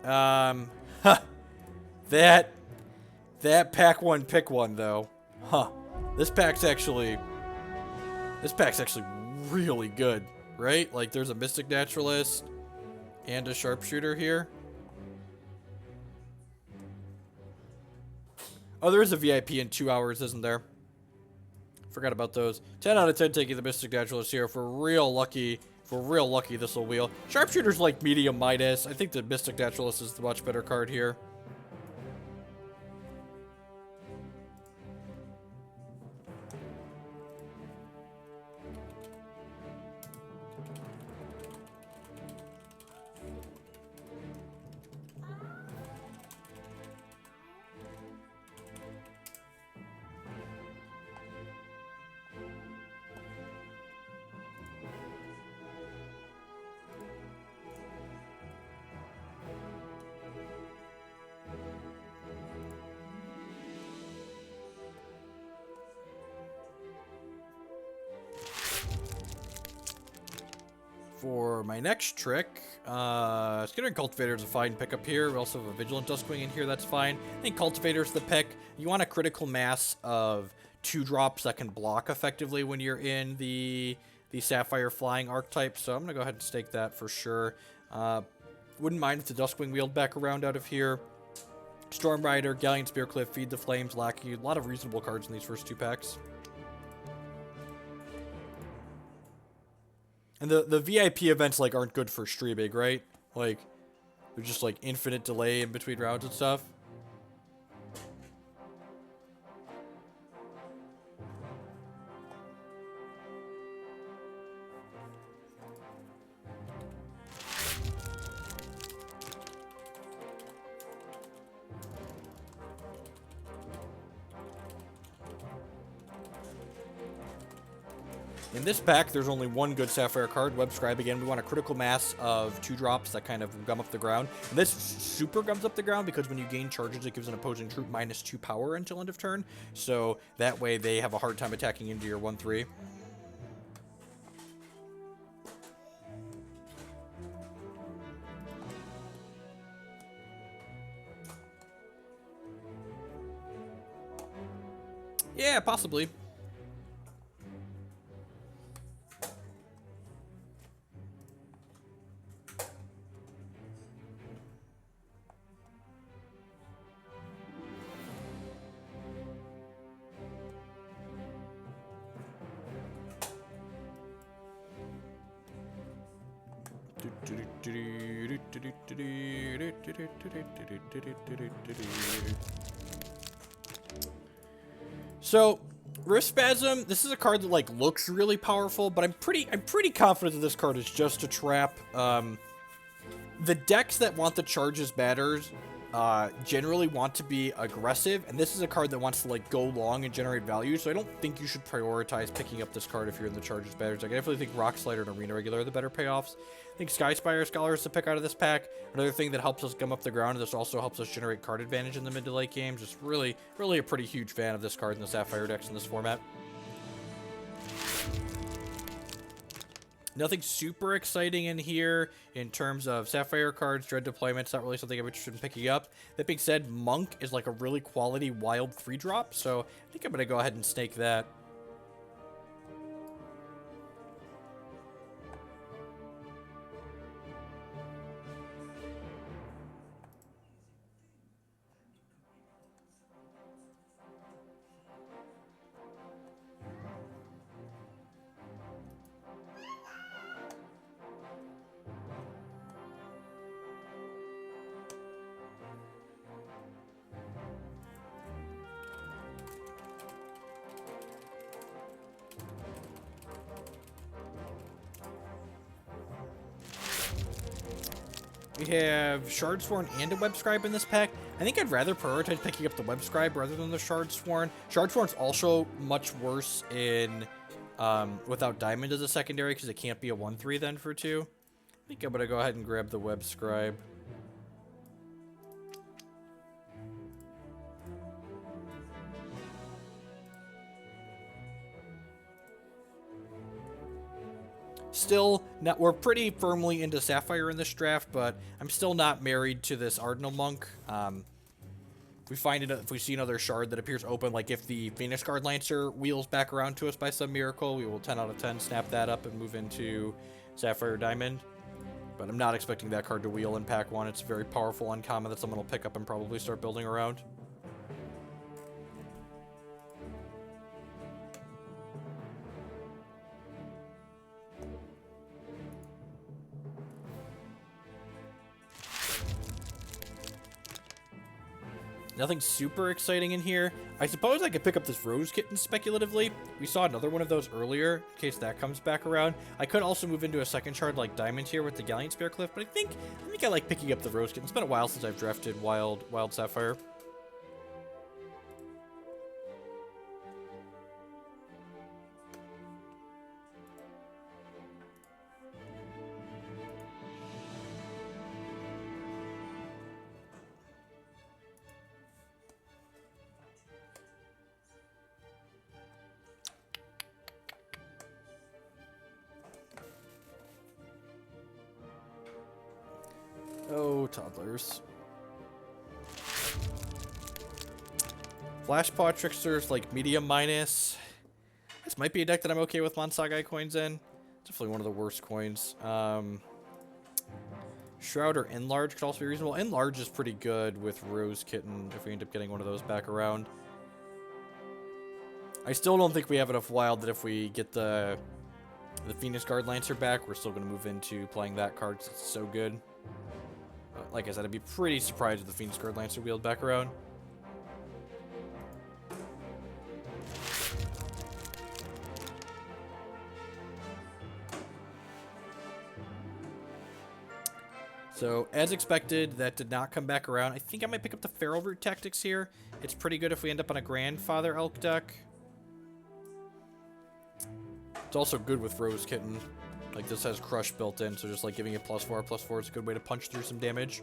Huh, that pack one pick one though. Huh. This pack's actually really good, right? Like there's a Mystic Naturalist and a Sharpshooter here. Oh, there is a VIP in 2 hours, isn't there? Forgot about those. 10 out of 10 taking the Mystic Naturalist here. If we're real lucky, this will wheel. Sharpshooter's like medium minus. I think the Mystic Naturalist is the much better card here. For my next trick, Skittering Cultivator is a fine pickup here. We also have a Vigilant Duskwing in here, that's fine. I think Cultivator's the pick. You want a critical mass of 2-drops that can block effectively when you're in the Sapphire Flying archetype, so I'm going to go ahead and stake that for sure. Wouldn't mind if the Duskwing wheeled back around out of here. Storm Rider, Galleon Spearcliff, Feed the Flames, Lackey. A lot of reasonable cards in these first 2 packs. And the VIP events, like, aren't good for streaming, right? Like, they're just, like, infinite delay in between rounds and stuff. In this pack, there's only one good Sapphire card, Web Scribe. Again, we want a critical mass of 2-drops that kind of gum up the ground. And this super gums up the ground because when you gain charges, it gives an opposing troop -2 power until end of turn. So that way they have a hard time attacking into your 1/3. Yeah, possibly. So, Wrist Spasm, this is a card that like looks really powerful, but I'm pretty confident that this card is just a trap. The decks that want the charges batters generally want to be aggressive, and this is a card that wants to like go long and generate value, so I don't think you should prioritize picking up this card if you're in the charges batters. Like, I definitely think Rock Slider and Arena Regular are the better payoffs. I think Skyspire Scholar is the pick out of this pack. Another thing that helps us gum up the ground, this also helps us generate card advantage in the mid to late game. Just really a pretty huge fan of this card in the Sapphire decks in this format. Nothing super exciting in here in terms of Sapphire cards, Dread Deployment's not really something I'm interested in picking up. That being said, Monk is like a really quality wild 3-drop, so I think I'm going to go ahead and snake that. We have Shardsworn and a Web Scribe in this pack. I think I'd rather prioritize picking up the Web Scribe rather than the Shardsworn. Shardsworn's also much worse in without Diamond as a secondary because it can't be a 1/3 then for 2. I think I'm going to go ahead and grab the Web Scribe. still not, we're pretty firmly into Sapphire in this draft, but I'm still not married to this Ardno Monk. If we find it, if we see another shard that appears open, like if the Phoenix Guard Lancer wheels back around to us by some miracle, we will 10 out of 10 snap that up and move into Sapphire Diamond. But I'm not expecting that card to wheel in pack 1. It's a very powerful uncommon that someone will pick up and probably start building around. Nothing super exciting in here. I suppose I could pick up this Rose Kitten speculatively. We saw another one of those earlier, in case that comes back around. I could also move into a second shard like Diamond here with the Galleon Spearcliff, but I think I like picking up the Rose Kitten. It's been a while since I've drafted Wild Sapphire. Oh, toddlers. Flashpaw Tricksters, like medium minus. This might be a deck that I'm okay with Monsagai coins in. Definitely one of the worst coins. Shroud or Enlarge could also be reasonable. Enlarge is pretty good with Rose Kitten if we end up getting one of those back around. I still don't think we have enough wild that if we get the Phoenix Guard Lancer back, we're still going to move into playing that card because it's so good. Like I said, I'd be pretty surprised if the Phoenix Guard Lancer wheeled back around. So, as expected, that did not come back around. I think I might pick up the Feral Root Tactics here. It's pretty good if we end up on a Grandfather Elk deck. It's also good with Rose Kitten. Like, this has Crush built in, so just, like, giving it +4/+4 is a good way to punch through some damage.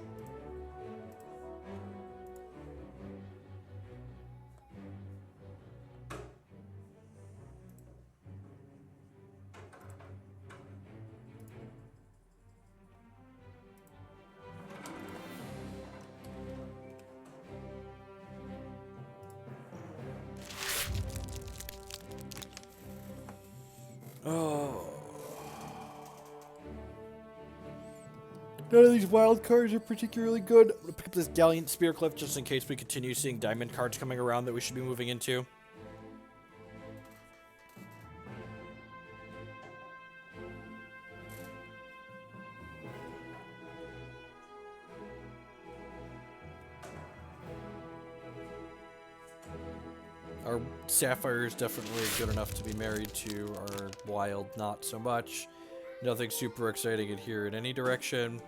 Oh. None of these wild cards are particularly good. I'm going to pick up this Galleon Spearcliff just in case we continue seeing diamond cards coming around that we should be moving into. Our Sapphire is definitely good enough to be married to. Our Wild, not so much. Nothing super exciting in here in any direction.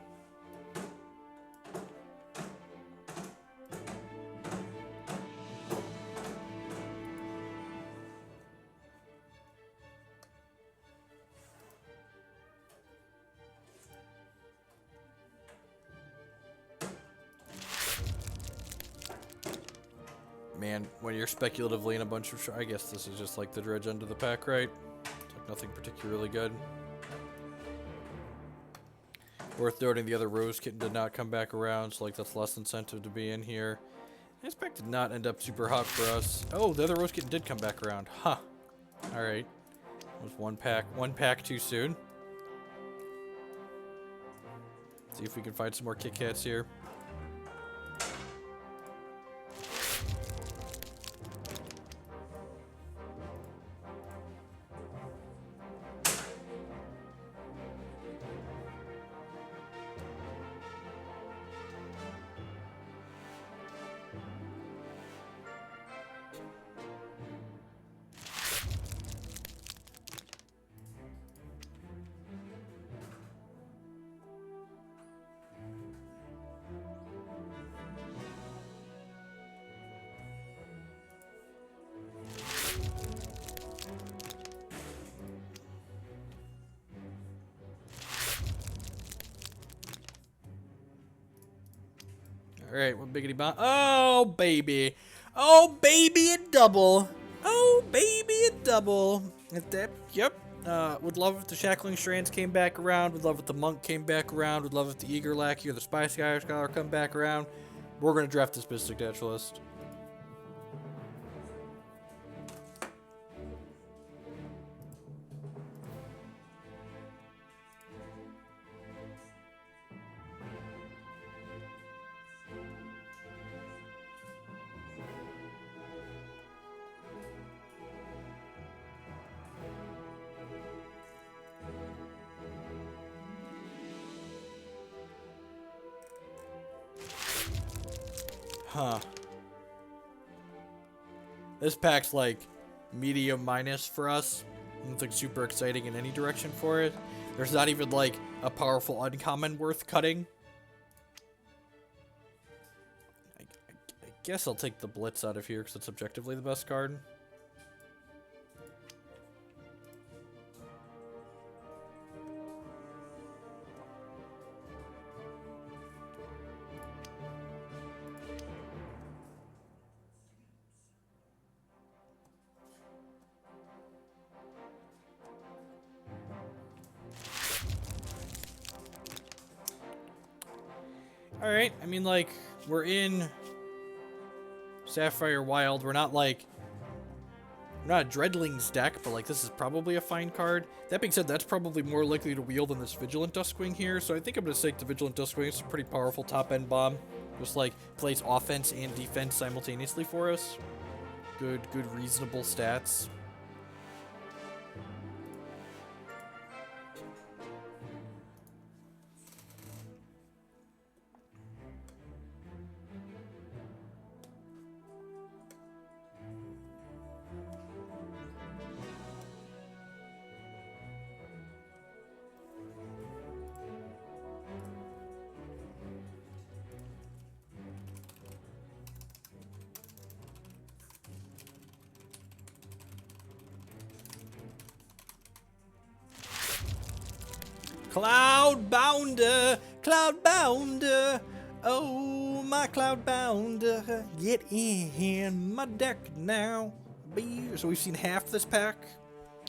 Man, when you're speculatively in a bunch of... I guess this is just like the dredge end of the pack, right? It's like nothing particularly good. Worth noting, the other Rose Kitten did not come back around, so like that's less incentive to be in here. This pack did not end up super hot for us. Oh, the other Rose Kitten did come back around. Huh. Alright. Was one pack too soon. See if we can find some more Kit Kats here. Alright, what biggity bomb? Oh, baby. Oh, baby, a double. Oh, baby, a double. Yep. Would love if the Shackling Strands came back around. Would love if the Monk came back around. Would love if the Eager Lackey or the Spy Scholar come back around. We're going to draft this Mystic Naturalist. Huh. This pack's like medium minus for us. Nothing super exciting in any direction for it. There's not even like a powerful uncommon worth cutting. I guess I'll take the Blitz out of here because it's objectively the best card. Alright, I mean, like, we're in Sapphire Wild. We're not, like, we're not a Dreadlings deck, but, like, this is probably a fine card. That being said, that's probably more likely to wield than this Vigilant Duskwing here, so I think I'm going to take the Vigilant Duskwing. It's a pretty powerful top-end bomb. Just, like, plays offense and defense simultaneously for us. Good, reasonable stats. Cloudbounder, Cloudbounder, oh my Cloudbounder, get in my deck now. So we've seen half this pack.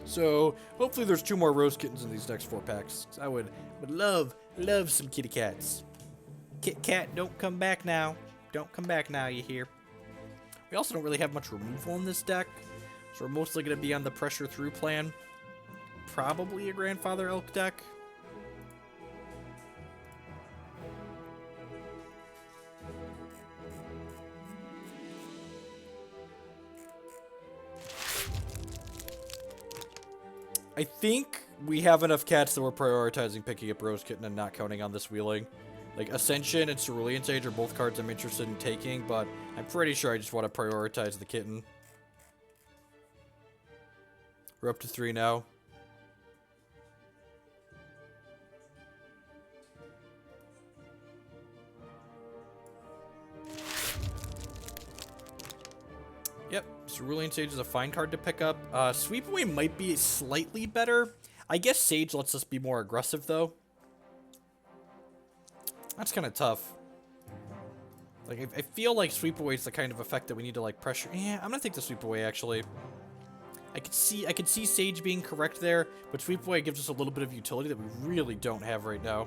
So hopefully there's 2 more Rose Kittens in these next 4 packs. I would love some kitty cats. Kit Kat, don't come back now. Don't come back now, you hear? We also don't really have much removal in this deck, so we're mostly going to be on the pressure through plan. Probably a Grandfather Elk deck. I think we have enough cats that we're prioritizing picking up Rose Kitten and not counting on this wheeling. Like, Ascension and Cerulean Sage are both cards I'm interested in taking, but I'm pretty sure I just want to prioritize the kitten. We're up to 3 now. Yep, Cerulean Sage is a fine card to pick up. Sweep Away might be slightly better. I guess Sage lets us be more aggressive, though. That's kind of tough. Like, I feel like Sweep Away is the kind of effect that we need to, like, pressure. Yeah, I'm gonna take the Sweep Away, actually. I could see Sage being correct there, but Sweep Away gives us a little bit of utility that we really don't have right now.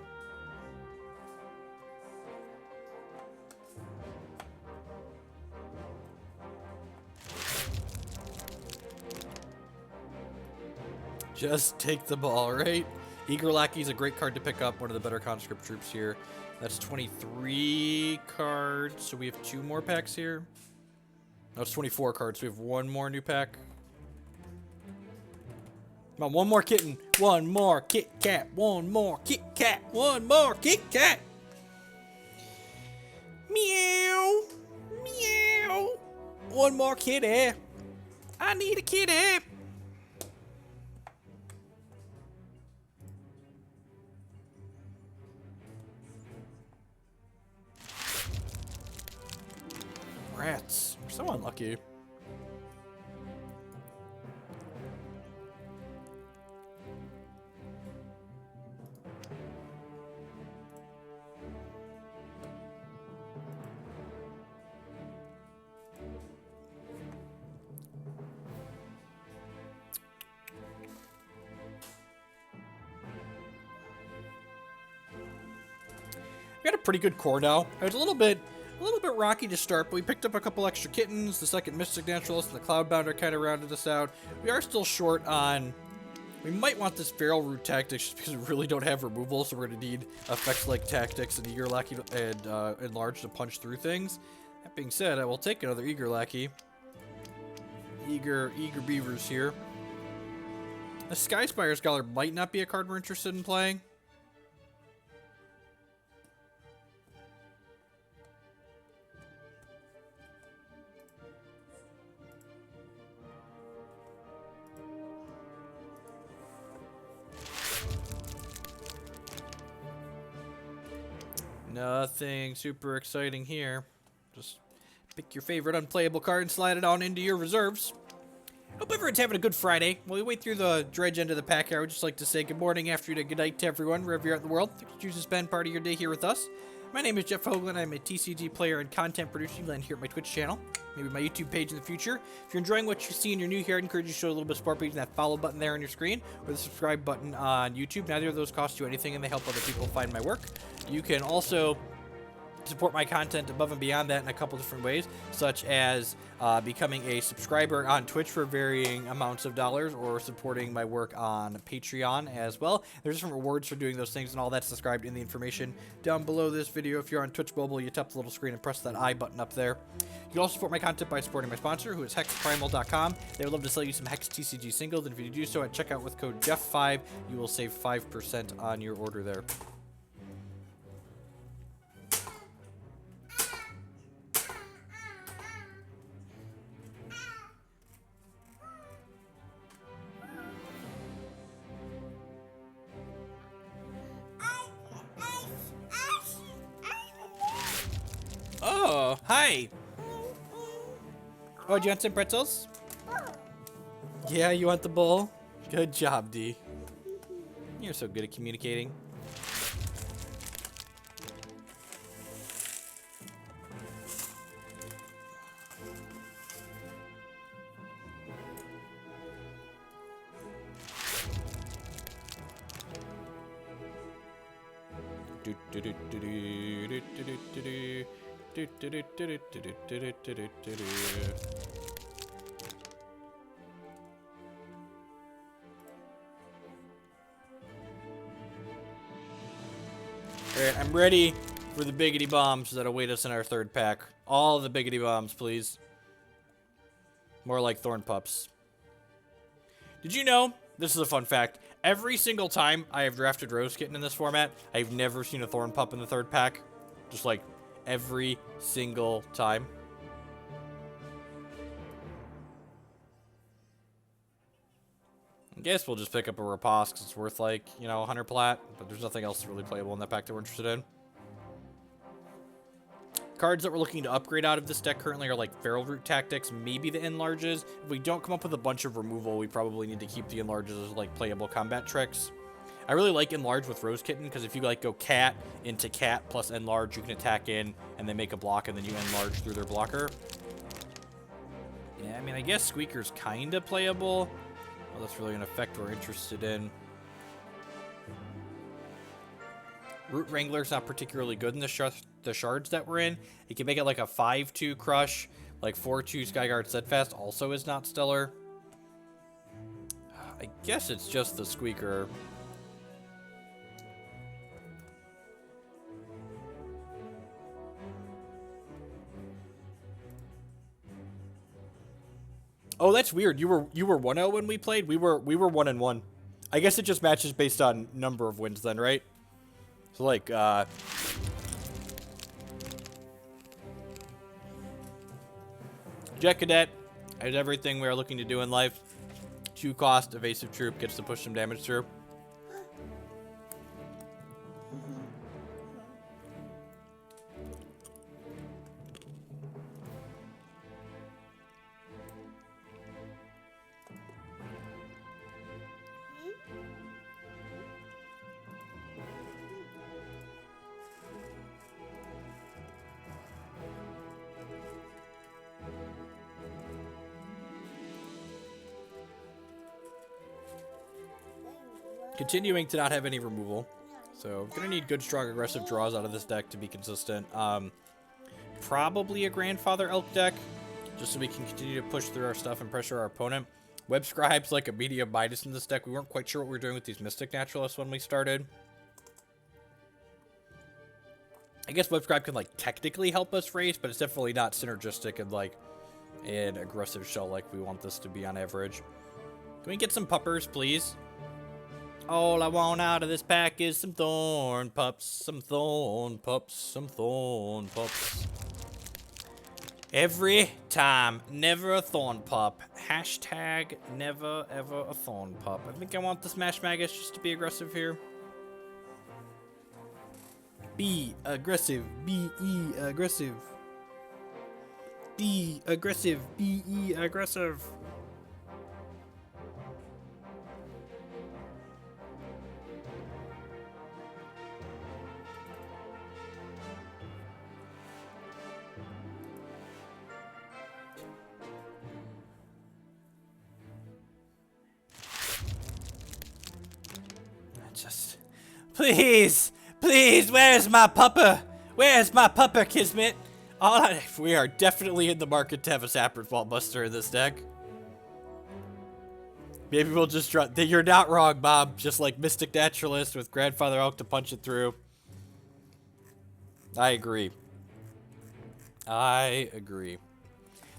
Just take the ball, right? Eager Lackey is a great card to pick up, one of the better conscript troops here. That's 23 cards, so we have 2 more packs here. No, it's 24 cards, so we have 1 more new pack. Come on, 1 more kitten. 1 more Kit Kat. 1 more Kit Kat. 1 more Kit Kat. Meow. Meow. 1 more kitty. I need a kitty. Rats. We're so unlucky. got a pretty good core now. It was a little bit rocky to start, but we picked up a couple extra kittens. The second Mystic Naturalist and the Cloudbounder kind of rounded us out. We are still short on... We might want this Feral Root Tactics just because we really don't have removal, so we're going to need effects like Tactics and Eager Lackey and Enlarge to punch through things. That being said, I will take another Eager Lackey. Eager Beavers here. The Skyspire Scholar might not be a card we're interested in playing. Nothing super exciting here. Just pick your favorite unplayable card and slide it on into your reserves. Hope everyone's having a good Friday. While we wait through the dredge end of the pack here, I would just like to say good morning, afternoon, and good night to everyone, wherever you're at in the world. Thanks for choosing to spend part of your day here with us. My name is Jeff Hoagland. I'm a TCG player and content producer. You land here at my Twitch channel, maybe my YouTube page in the future. If you're enjoying what you see and you're new here, I'd encourage you to show a little bit of support by using that follow button there on your screen or the subscribe button on YouTube. Neither of those cost you anything and they help other people find my work. You can also support my content above and beyond that in a couple different ways, such as becoming a subscriber on Twitch for varying amounts of dollars or supporting my work on Patreon as well. There's different rewards for doing those things, and all that's described in the information down below this video. If you're on Twitch Mobile, you tap the little screen and press that I button up there. You can also support my content by supporting my sponsor, who is hexprimal.com. They would love to sell you some Hex TCG singles, and if you do so at checkout with code Jeff5, you will save 5% on your order there. Oh, hi. Oh, do you want some pretzels? Yeah, you want the bowl? Good job, D. You're so good at communicating. Alright, I'm ready for the biggity bombs that await us in our third pack. All the biggity bombs, please. More like thorn pups. Did you know, this is a fun fact, every single time I have drafted Rose Kitten in this format, I've never seen a thorn pup in the third pack. Just like every single time. I guess we'll just pick up a Rapace because it's worth like, you know, 100 plat, but there's nothing else really playable in that pack that we're interested in. Cards that we're looking to upgrade out of this deck currently are like Feral Root Tactics, maybe the Enlarges. If we don't come up with a bunch of removal, we probably need to keep the Enlarges as like playable combat tricks. I really like Enlarge with Rose Kitten because if you like go Cat into Cat plus Enlarge, you can attack in and then make a block and then you Enlarge through their blocker. Yeah, I mean, I guess Squeaker's kind of playable. Well, that's really an effect we're interested in. Root Wrangler's not particularly good in the shards that we're in. You can make it like a 5-2 Crush, like 4-2 Skyguard Steadfast also is not stellar. I guess it's just the Squeaker. Oh, that's weird. You were 1-0 when we played. We were 1-1. I guess it just matches based on number of wins then, right? So like Jet Cadet has everything we are looking to do in life. 2-cost evasive troop gets to push some damage through. Continuing to not have any removal. So, gonna need good, strong, aggressive draws out of this deck to be consistent. Probably a Grandfather Elk deck, just so we can continue to push through our stuff and pressure our opponent. Web Scribe's like a medium Midas in this deck. We weren't quite sure what we were doing with these Mystic Naturalists when we started. I guess Web Scribe can, like, technically help us race, but it's definitely not synergistic and, like, an aggressive shell like we want this to be on average. Can we get some puppers, please? All I want out of this pack is some thorn pups, some thorn pups, some thorn pups. Every time, never a thorn pup. Hashtag never ever a thorn pup. I think I want the Smash Magus just to be aggressive here. Be aggressive. B-E aggressive. Be aggressive. B-E aggressive. Just... Please! Please, where's my pupper? Where's my pupper, Kismet? We are definitely in the market to have a Sapphire's Vault Buster in this deck. Maybe we'll just draw... You're not wrong, Bob. Just like Mystic Naturalist with Grandfather Elk to punch it through. I agree. I agree.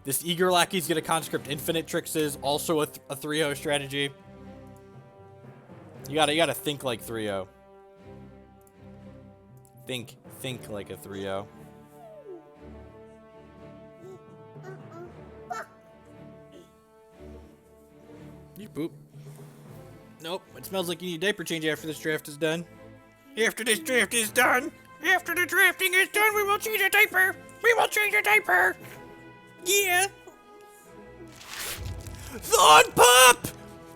This Eager Lackey's gonna Conscript Infinite Trixes, also a 3-0 strategy. You gotta think like 3-0. Think like a 3-0. You poop. Nope, it smells like you need a diaper change after this draft is done. After this draft is done! After the drafting is done, we will change a diaper! We will change a diaper! Yeah! Thorn Pup!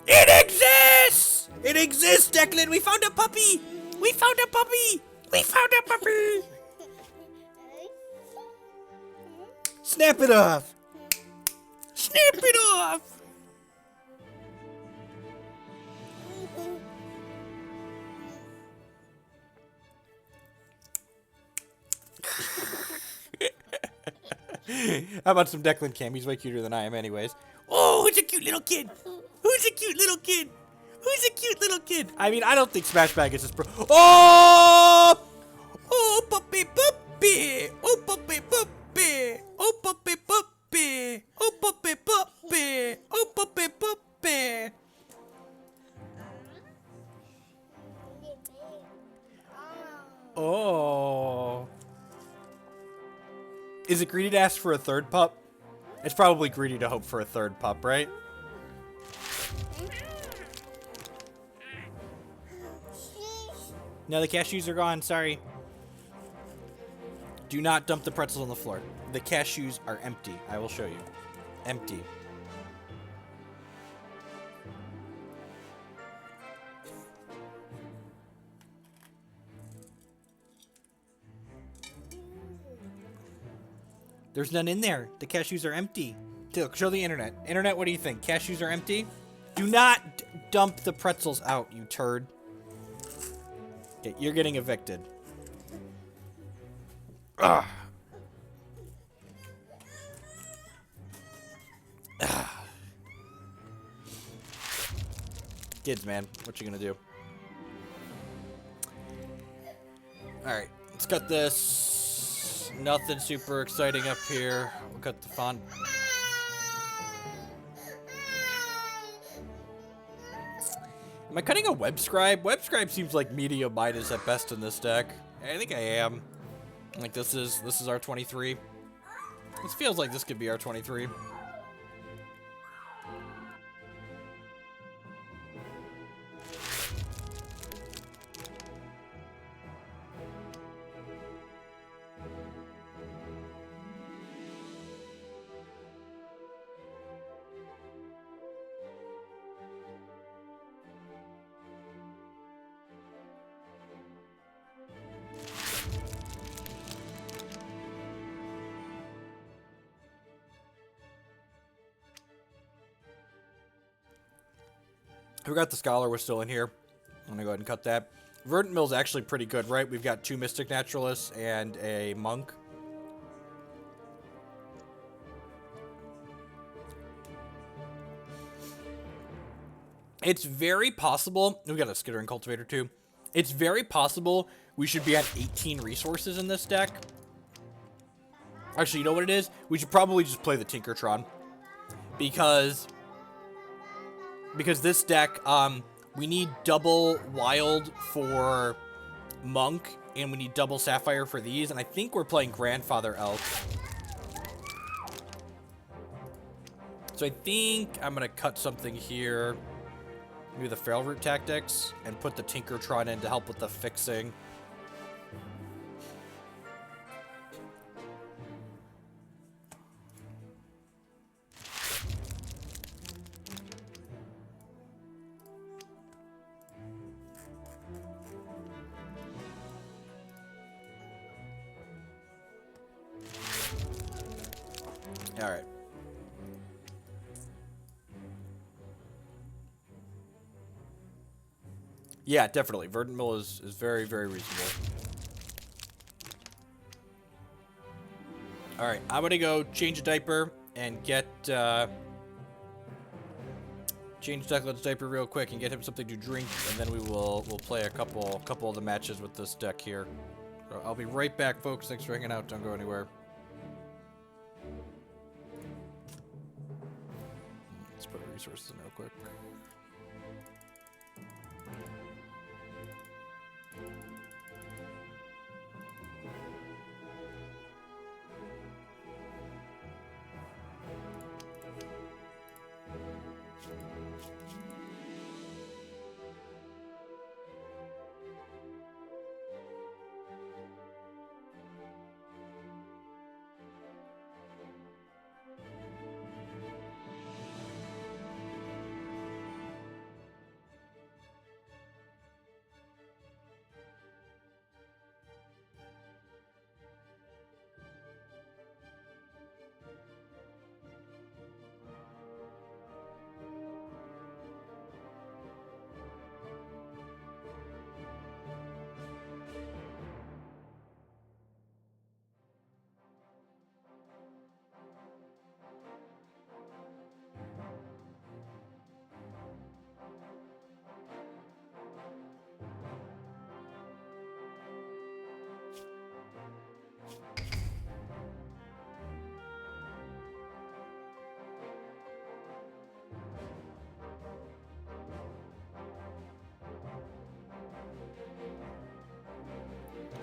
It exists! It exists, Declan! We found a puppy! We found a puppy! We found a puppy! Snap it off! Snap it off! How about some Declan Cam? He's way cuter than I am anyways. Oh, who's a cute little kid? Who's a cute little kid? Who's a cute little kid? I mean, I don't think Smash Magus is pro- Oh! Oh, puppy, puppy! Oh, puppy, puppy! Oh, puppy, puppy! Oh, puppy, puppy! Oh, puppy, puppy! Oh. Is it greedy to ask for a third pup? It's probably greedy to hope for a third pup, right? No, the cashews are gone. Sorry. Do not dump the pretzels on the floor. The cashews are empty. I will show you. Empty. There's none in there. The cashews are empty. Show the internet. Internet, what do you think? Cashews are empty? Do not dump the pretzels out, you turd. Okay, you're getting evicted. Ugh. Ugh. Kids, man. What you gonna do? Alright, let's cut this. Nothing super exciting up here. We'll cut the font. Am I cutting a Web Scribe? Web Scribe seems like medium Midas at best in this deck. I think I am. Like this is our 23. This feels like this could be our 23. I forgot the Scholar was still in here. I'm gonna go ahead and cut that. Verdant Mill's actually pretty good, right? We've got 2 Mystic Naturalists and a Monk. It's very possible... We got a Skittering Cultivator, too. It's very possible we should be at 18 resources in this deck. Actually, you know what it is? We should probably just play the Tinkertron. Because this deck, we need double Wild for Monk, and we need double Sapphire for these, and I think we're playing Grandfather Elf. So I think I'm going to cut something here. Maybe the Feral Root Tactics, and put the Tinkertron in to help with the fixing. All right. Yeah, definitely. Verdant Mill is very, very reasonable. All right, I'm gonna go change a diaper and get change Declan's diaper real quick and get him something to drink, and then we'll play a couple of the matches with this deck here. So I'll be right back, folks. Thanks for hanging out. Don't go anywhere. Let's put resources in real quick.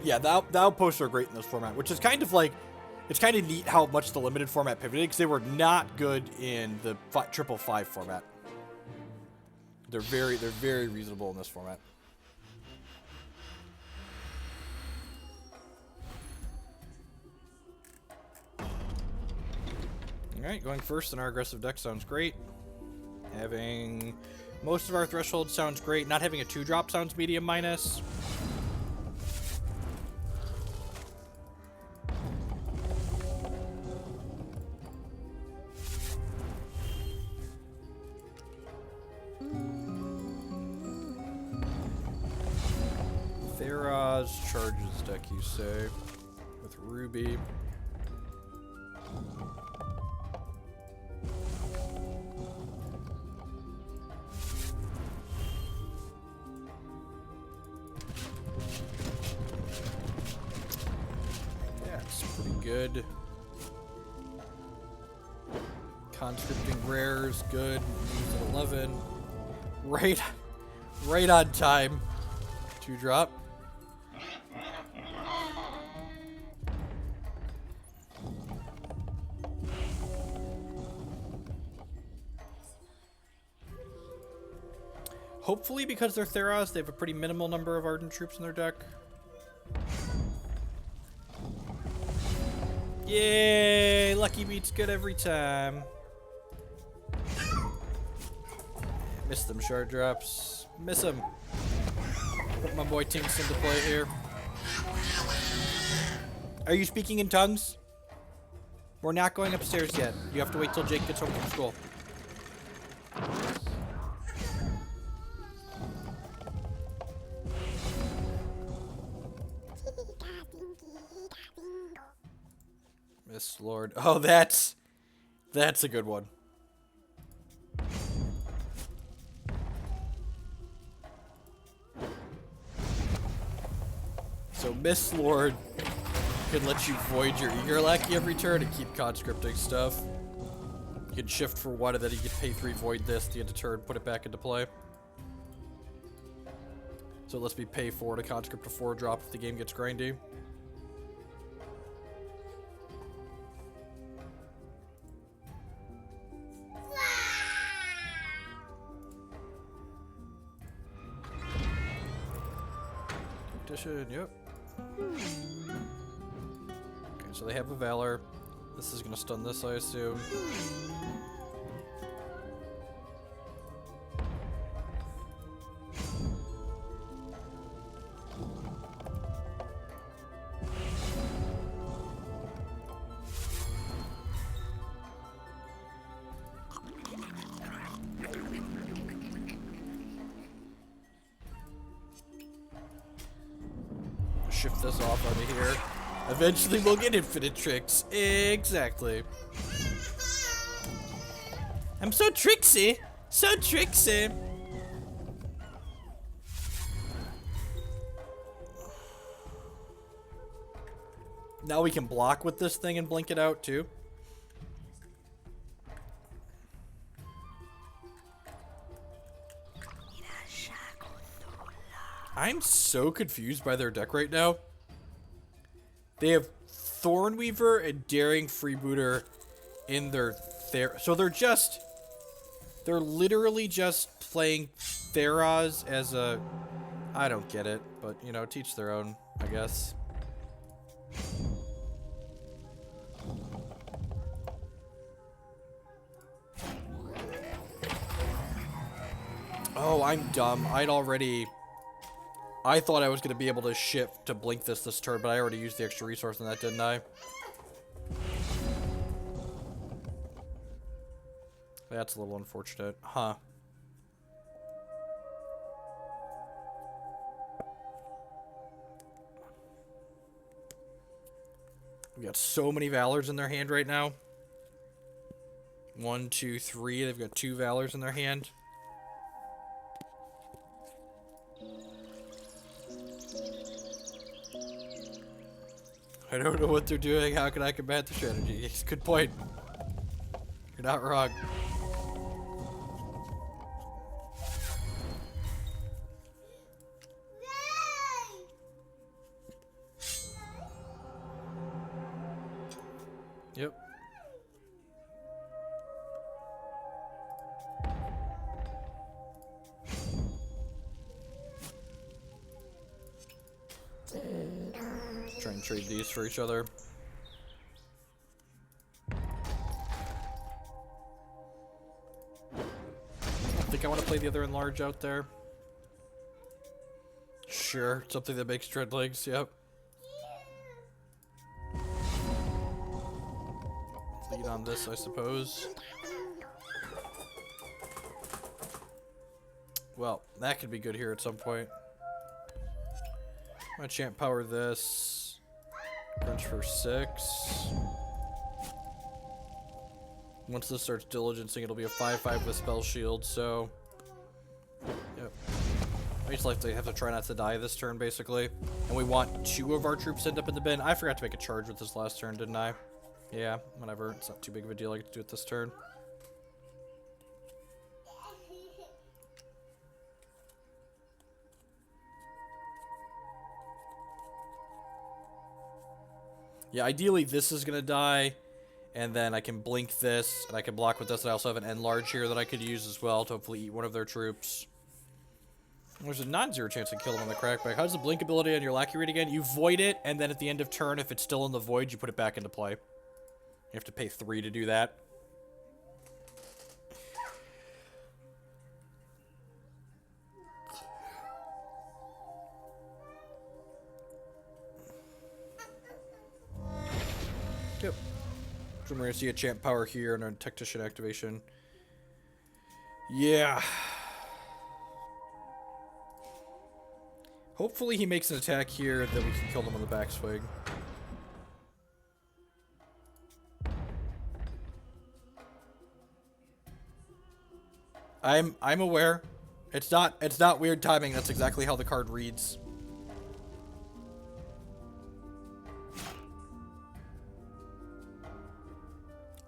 Yeah, the outposts are great in this format, which is kind of like, it's kind of neat how much the limited format pivoted, because they were not good in the 555 format. They're very reasonable in this format. Alright, going first in our aggressive deck sounds great. Having most of our thresholds sounds great. Not having a 2-drop sounds medium minus. Theraz charges deck, you say, with Ruby. Yeah, it's pretty good. Conscripting rares, good. Use at 11. Right on time. 2-drop. Hopefully, because they're Theros, they have a pretty minimal number of Ardent troops in their deck. Yay! Lucky beats good every time. Miss them shard drops. Miss them. Put my boy Tinks into play here. Are you speaking in tongues? We're not going upstairs yet. You have to wait till Jake gets home from school. Miss Lord. Oh, that's a good one. So Miss Lord can let you void your Eager Lackey every turn and keep conscripting stuff. You can shift for 1 and then you can pay 3 void this at the end of turn, put it back into play. So it lets me pay 4 to conscript a 4 drop if the game gets grindy. Competition, yep. Okay, so they have a Valor. This is gonna stun this, I assume. Shift this off onto here. Eventually we'll get infinite tricks. Exactly. I'm so tricksy. So tricksy. Now we can block with this thing and blink it out too. I'm so confused by their deck right now. They have Thornweaver and Daring Freebooter in their so they're literally just playing Theraz as a, I don't get it, but you know, teach their own, I guess. Oh, I'm dumb. I thought I was going to be able to shift to blink this turn, but I already used the extra resource on that, didn't I? That's a little unfortunate. Huh. We got so many Valors in their hand right now. 1, 2, 3. They've got 2 Valors in their hand. I don't know what they're doing. How can I combat the strategy? Good point. You're not wrong. Yep. Try and trade these for each other. I think I want to play the other enlarge out there. Sure, something that makes Dreadlegs, yep. Lead on this, I suppose. Well, that could be good here at some point. I'm gonna champ power this. Crunch for 6. Once this starts diligencing, it'll be a 5/5 with spell shield, so. Yep. I just like to have to try not to die this turn, basically. And we want 2 of our troops to end up in the bin. I forgot to make a charge with this last turn, didn't I? Yeah, whatever. It's not too big of a deal. I get to do it this turn. Yeah, ideally this is gonna die, and then I can blink this, and I can block with this, and I also have an enlarge here that I could use as well to hopefully eat one of their troops. There's a non-zero chance to kill them on the crackback. How does the blink ability on your lackey read again? You void it, and then at the end of turn, if it's still in the void, you put it back into play. You have to pay 3 to do that. Yep. So we're going to see a champ power here and a tactician activation. Yeah. Hopefully he makes an attack here that we can kill them on the backswing. I'm aware. It's not weird timing. That's exactly how the card reads.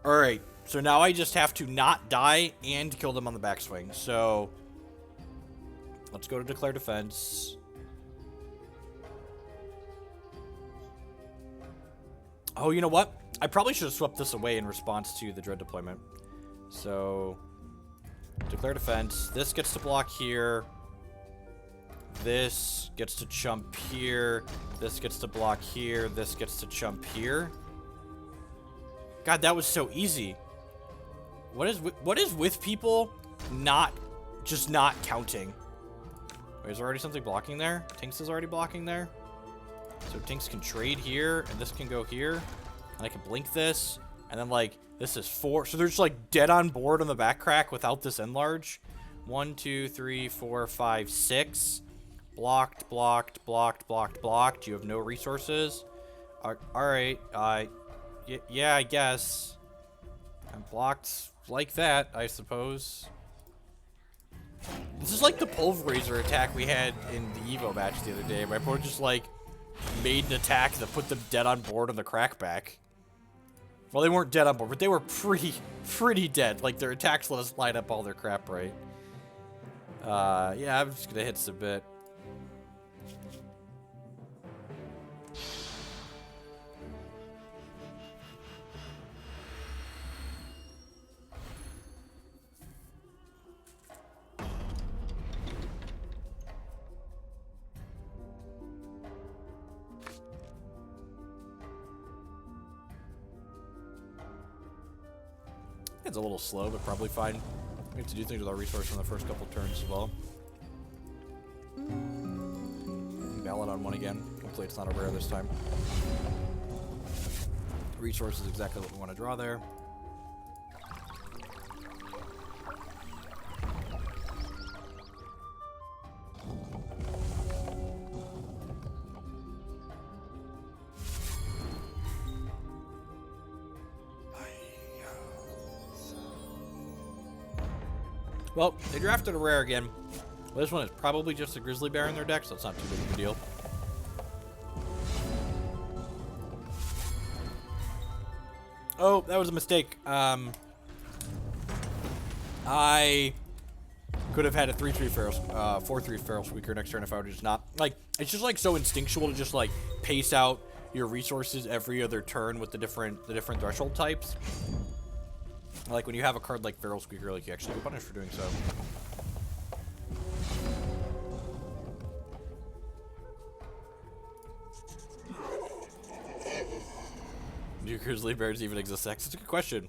Alright, so now I just have to not die and kill them on the backswing. So, let's go to Declare Defense. Oh, you know what? I probably should have swept this away in response to the Dread deployment. So, Declare Defense. This gets to block here. This gets to chump here. This gets to block here. This gets to chump here. God, that was so easy. What is with people not counting? Wait, is there already something blocking there? Tinks is already blocking there. So Tinks can trade here, and this can go here. And I can blink this. And then, like, this is 4. So they're just, like, dead on board on the back crack without this enlarge. 1, 2, 3, 4, 5, 6. Blocked, blocked, blocked, blocked, blocked. You have no resources. Alright, yeah, I guess. I'm blocked like that, I suppose. This is like the Pulverizer attack we had in the Evo match the other day. My opponent just, like, made an attack that put them dead on board on the crackback. Well, they weren't dead on board, but they were pretty dead. Like, their attacks let us line up all their crap right. Yeah, I'm just gonna hit submit. It's a little slow, but probably fine. We have to do things with our resources in the first couple turns as well. Ballot on one again. Hopefully it's not a rare this time. Resource is exactly what we want to draw there. Well, they drafted a rare again. Well, this one is probably just a Grizzly Bear in their deck, so it's not too big of a deal. Oh, that was a mistake. I could have had a 3-3 Feral, 4-3 Feral Squeaker next turn if I would just not. Like, it's just like so instinctual to just like pace out your resources every other turn with the different threshold types. Like when you have a card like Feral Squeaker, like you actually get punished for doing so. Do Grizzly Bears even exist? That's a good question.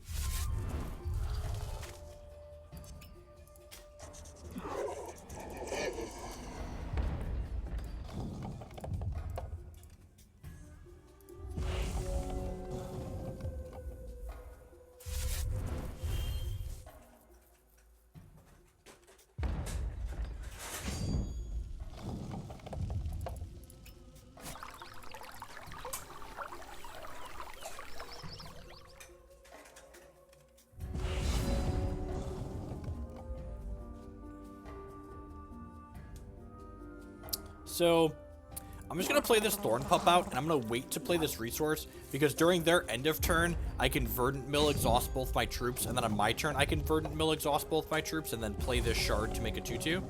So, I'm just going to play this Thorn Pup out, and I'm going to wait to play this resource, because during their end of turn, I can Verdant Mill exhaust both my troops, and then on my turn, I can Verdant Mill exhaust both my troops, and then play this shard to make a 2-2.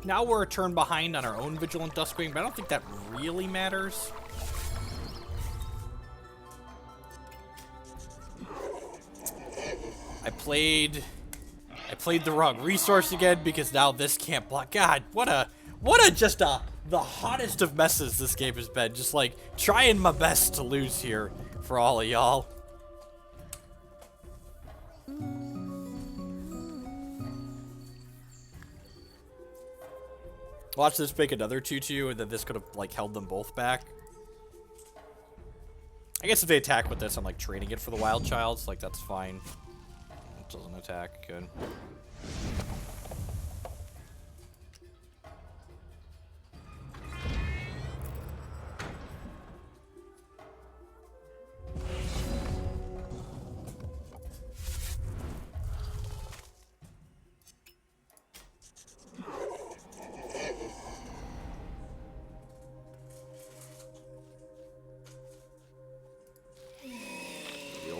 Now we're a turn behind on our own Vigilant Duskwing, but I don't think that really matters. I played the wrong resource again because now this can't block. God, what a the hottest of messes this game has been. Just like trying my best to lose here for all of y'all. Watch this make another 2-2, and then this could have, like, held them both back. I guess if they attack with this, I'm like trading it for the Wild Childs. Like, that's fine. It doesn't attack. Good.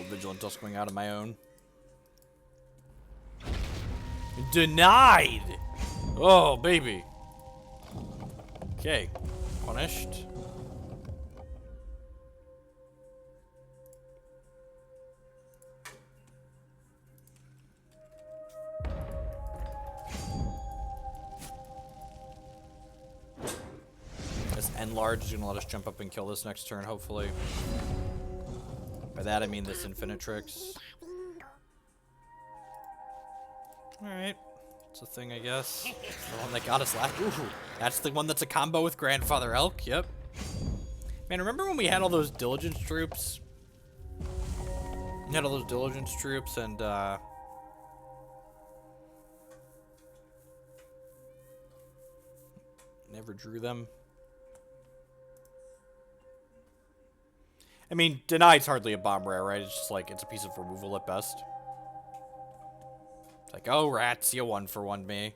Vigilant Duskwing out of my own. Denied! Oh, baby. Okay. Punished. This Enlarge is going to let us jump up and kill this next turn, hopefully. By that I mean this Infinitrix. Alright. It's a thing, I guess. The one that got us last. Ooh, that's the one that's a combo with Grandfather Elk. Yep. Man, remember when we had all those Diligence troops? We had all those Diligence troops and, never drew them. I mean, Denied's hardly a bomb rare, right? It's just like, it's a piece of removal at best. It's like, oh, rats, you 1-for-1 me.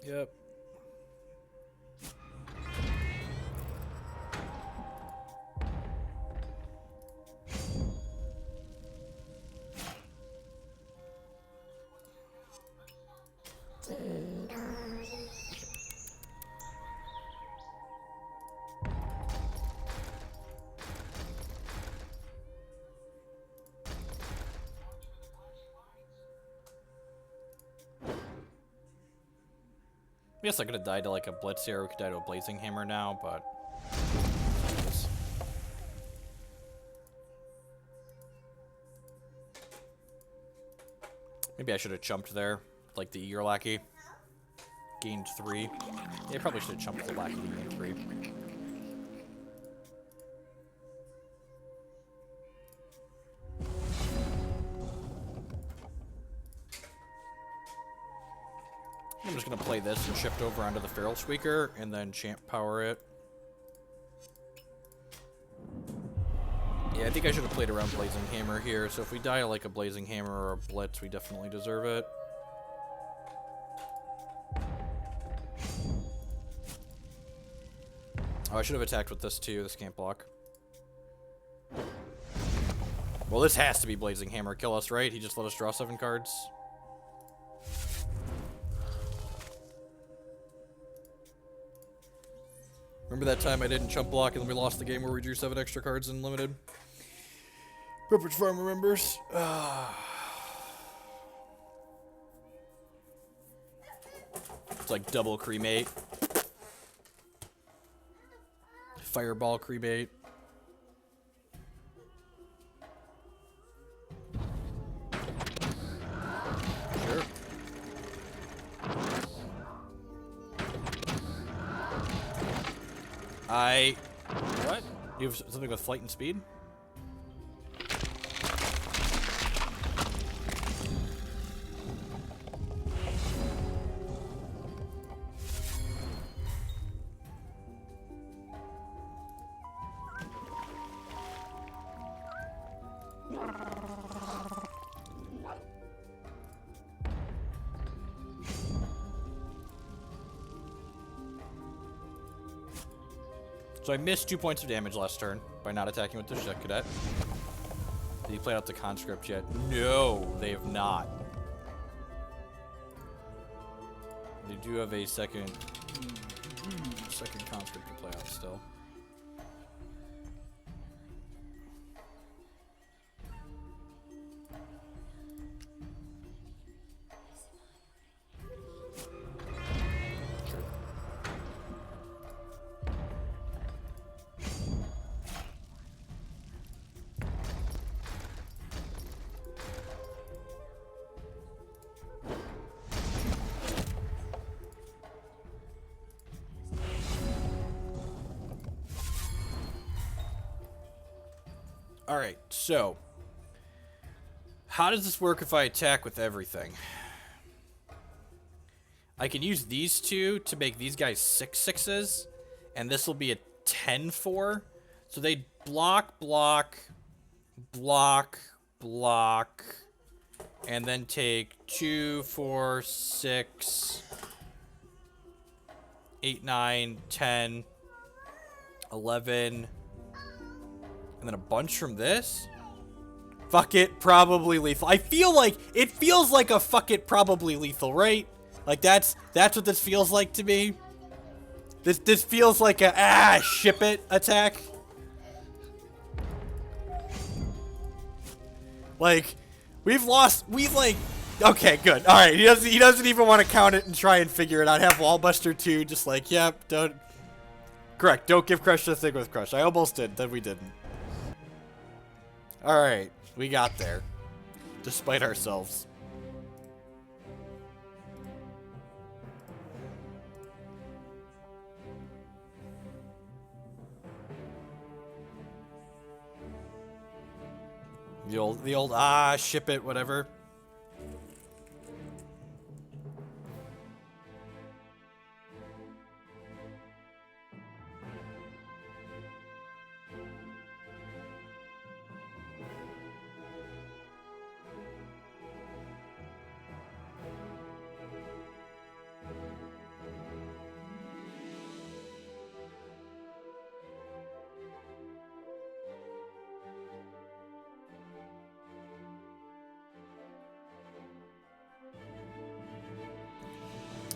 Yep. I guess I could have died to like a Blitz here. We could die to a Blazing Hammer now, but... Maybe I should have jumped there, like the Eager Lackey. Gained 3. Yeah, probably should have jumped the Lackey to gain 3. I'm just gonna play this and shift over onto the Feral Squeaker, and then Champ Power it. Yeah, I think I should have played around Blazing Hammer here, so if we die like a Blazing Hammer or a Blitz, we definitely deserve it. Oh, I should have attacked with this too, this can't block. Well, this has to be Blazing Hammer kill us, right? He just let us draw 7 cards. Remember that time I didn't chump block and then we lost the game where we drew 7 extra cards in limited? Pepperidge Farm remembers. It's like double cremate. Fireball cremate. Sure. What? You have something with flight and speed? So I missed 2 points of damage last turn by not attacking with the Jet Cadet. Did he play out the conscript yet? No, they have not. They do have a second conscript to play out still. Alright, so. How does this work if I attack with everything? I can use these two to make these guys 6/6s. And this will be a 10-4. So they block, block, block, block. And then take 2, 4, 6, 8, 9, 10, 11. And then a bunch from this. Fuck it, probably lethal. I feel like, it feels like a fuck it, probably lethal, right? Like that's what this feels like to me. This feels like a, ship it attack. Like, we've like, okay, good. All right, he doesn't even want to count it and try and figure it out. Have Wallbuster 2, just like, yep, correct, don't give Crush the thing with Crush. I almost did, then we didn't. All right, we got there, despite ourselves. The old, ship it, whatever.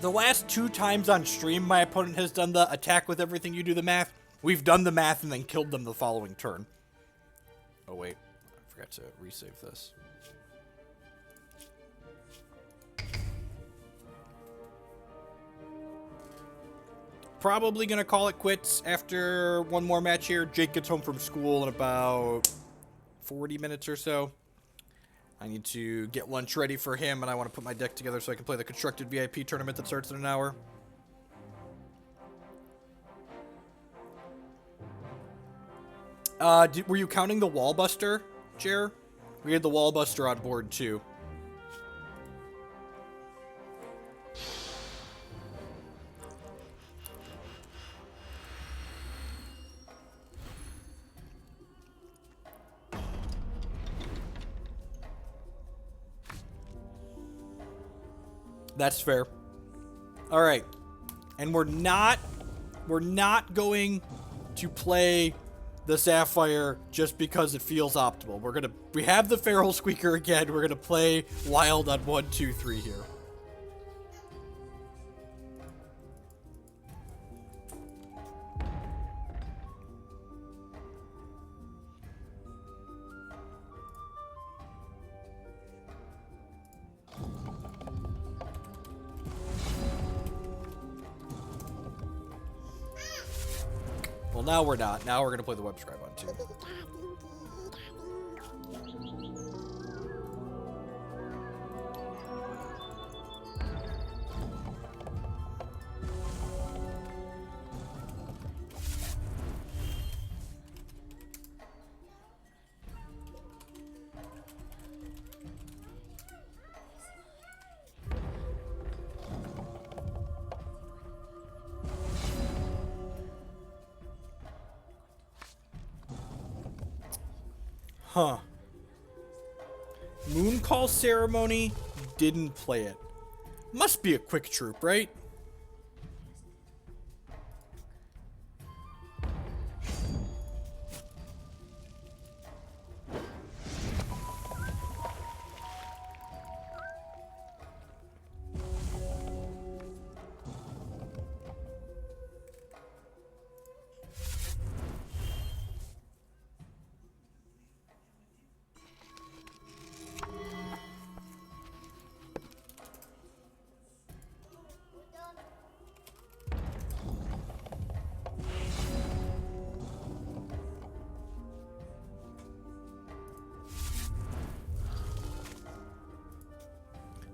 The last 2 times on stream my opponent has done the attack with everything you do the math, we've done the math and then killed them the following turn. Oh wait, I forgot to resave this. Probably gonna call it quits after one more match here. Jake gets home from school in about 40 minutes or so. I need to get lunch ready for him, and I want to put my deck together so I can play the constructed VIP tournament that starts in an hour. Were you counting the Wallbuster, Jer? We had the Wallbuster on board, too. That's fair. All right. And we're not going to play the Sapphire just because it feels optimal. We have the Feral Squeaker again. We're going to play wild on 1, 2, 3 here. Well, now we're not. Now we're going to play the web scribe on 2. Huh. Mooncall Ceremony didn't play it. Must be a quick troop, right?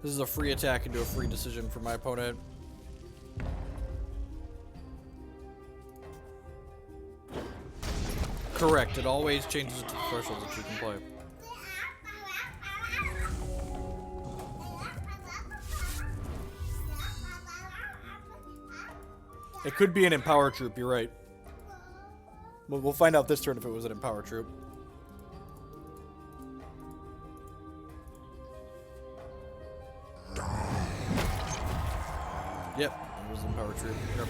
This is a free attack into a free decision for my opponent. Correct. It always changes it to the threshold that you can play. It could be an Empower Troop, you're right. We'll find out this turn if it was an Empower Troop. Yep, it was an Empower Troop. Yep.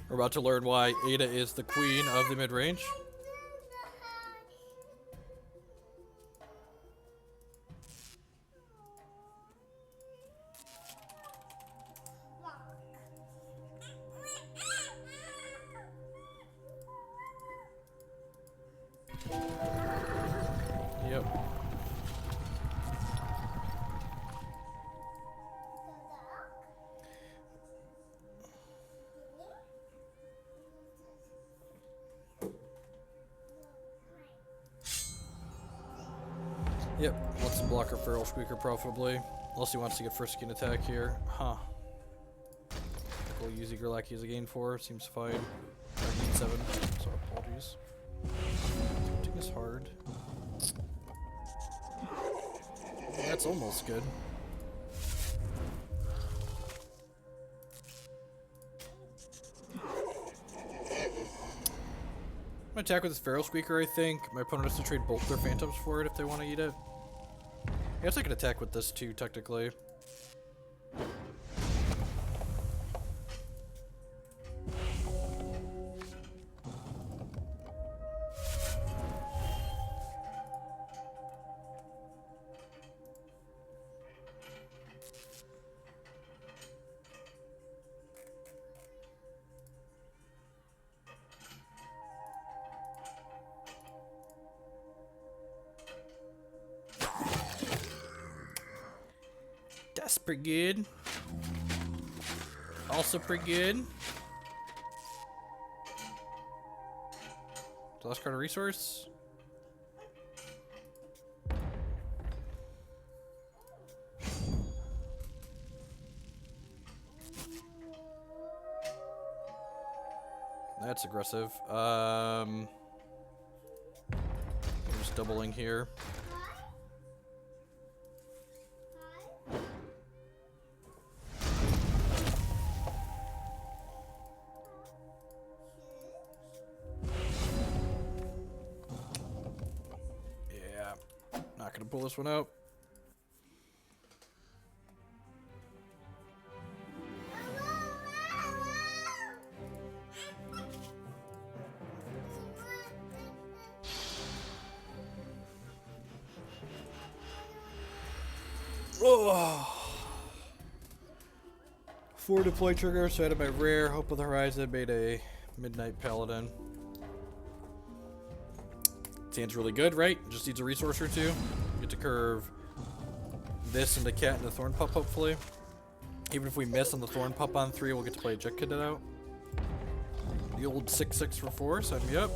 We're about to learn why Ada is the queen of the mid-range. Yep. Yep, wants to block our Feral Squeaker profitably. Unless he wants to get first skin attack here. Huh. We'll use Eagerlackey as a gain 4, seems fine. Gain 7, so apologies. Tempting is hard. That's almost good. I'm gonna attack with this Feral Squeaker, I think. My opponent has to trade both their Phantoms for it if they want to eat it. I guess I could attack with this too, technically. That's pretty good. Also pretty good. Last card of resource. That's aggressive. I'm just doubling here. Not gonna pull this one out. Oh. 4 deploy trigger, so I had my rare Hope of the Horizon, made a Midnight Paladin. Hand's really good, right? Just needs a resource or two. Get to curve this into Cat and the Thorn Pup, hopefully. Even if we miss on the Thorn Pup on 3, we'll get to play a Jet Cadet out. The old 6/6 for 4, sign me up.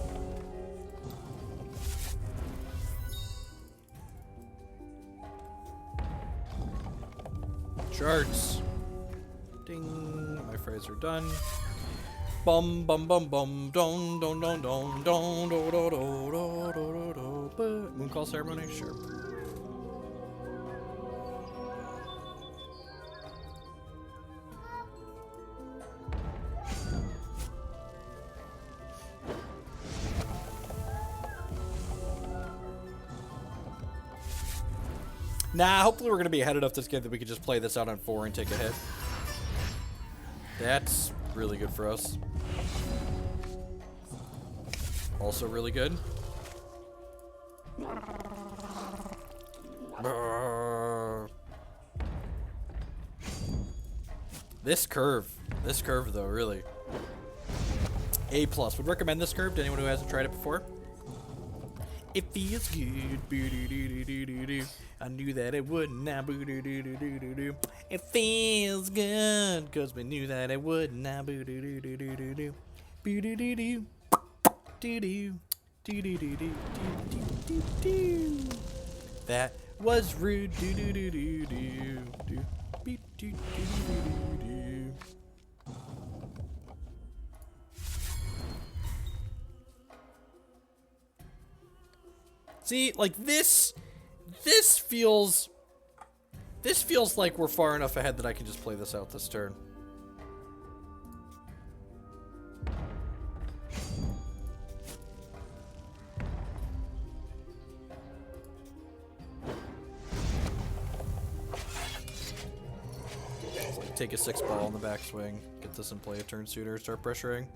Charts. Ding. My frays are done. Bum bum bum bum don don don don don do do do do do do do. Mooncall ceremony, sure. Nah, hopefully we're gonna be ahead enough this game that we can just play this out on 4 and take a hit. That's Really good for us. Also really good. This curve though, really. A+. Would recommend this curve to anyone who hasn't tried it before. It feels good. I knew that it would not. It feels good because we knew that it would not. That was rude. See, like this feels like we're far enough ahead that I can just play this out this turn. It's like take a 6-ball on the backswing, get this in play a turn sooner, start pressuring.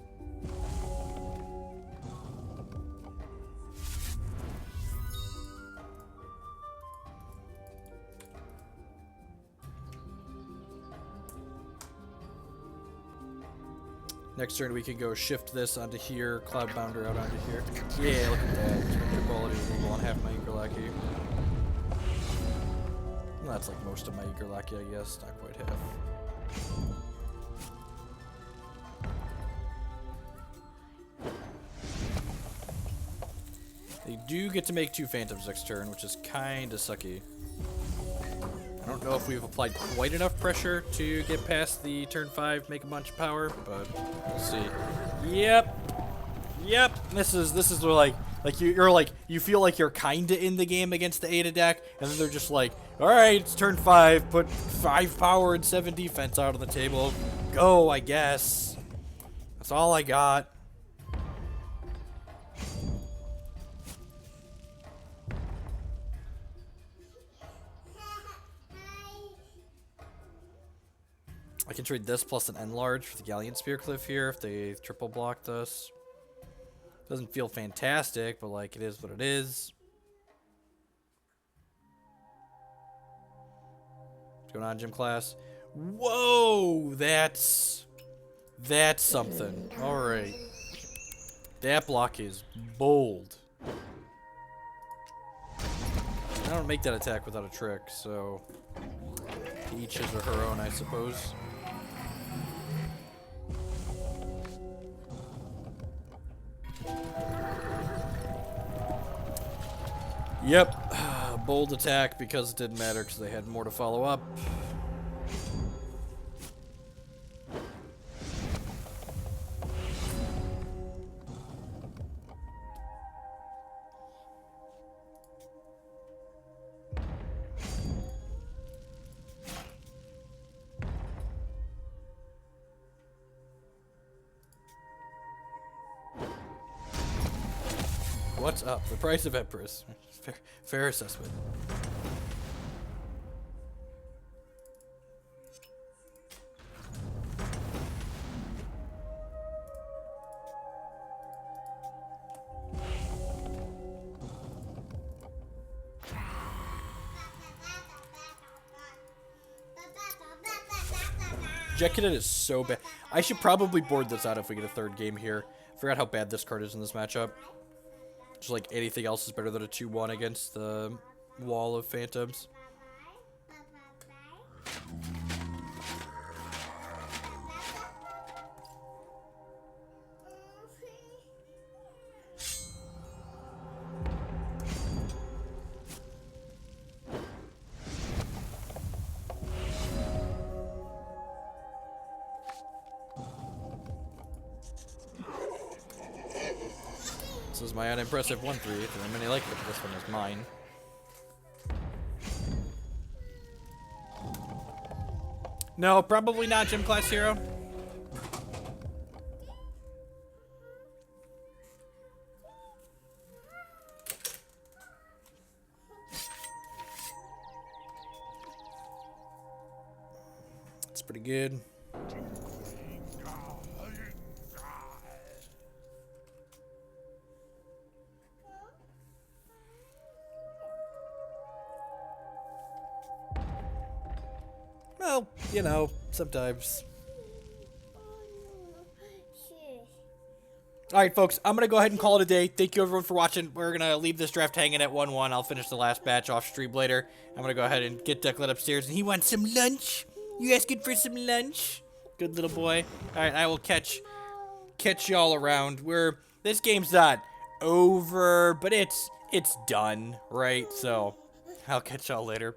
Next turn we can go shift this onto here, Cloudbounder out onto here. Yeah, look at that. Good quality removal on half my Yggdraraki. Well, that's like most of my Yggdraraki, I guess. Not quite half. They do get to make 2 Phantoms next turn, which is kinda sucky. I don't know if we've applied quite enough pressure to get past the turn 5, make a bunch of power, but we'll see. Yep. This is where you feel like you're kinda in the game against the Ada deck, and then they're just like, all right, it's turn 5, put 5 power and 7 defense out on the table. Go, I guess. That's all I got. I can trade this plus an Enlarge for the Galleon Spearcliff here if they triple blocked us. Doesn't feel fantastic, but like it is what it is. What's going on, gym class? Whoa, that's something. All right, that block is bold. I don't make that attack without a trick, so each his or her own, I suppose. Yep, bold attack because it didn't matter because they had more to follow up. What's up? The price of Empress. Fair assessment. Jet Cadet is so bad. I should probably board this out if we get a 3rd game here. Forgot how bad this card is in this matchup. Just like anything else is better than a 2-1 against the wall of Phantoms. This is my unimpressive 1/3, and I many like it, but this one is mine. No, probably not Gym Class Hero. It's pretty good. Well, you know, sometimes. Alright, folks, I'm going to go ahead and call it a day. Thank you, everyone, for watching. We're going to leave this draft hanging at 1-1. I'll finish the last batch off stream later. I'm going to go ahead and get Declan upstairs, and he wants some lunch. You asking for some lunch? Good little boy. Alright, I will catch y'all around. This game's not over, but it's done, right? So, I'll catch y'all later.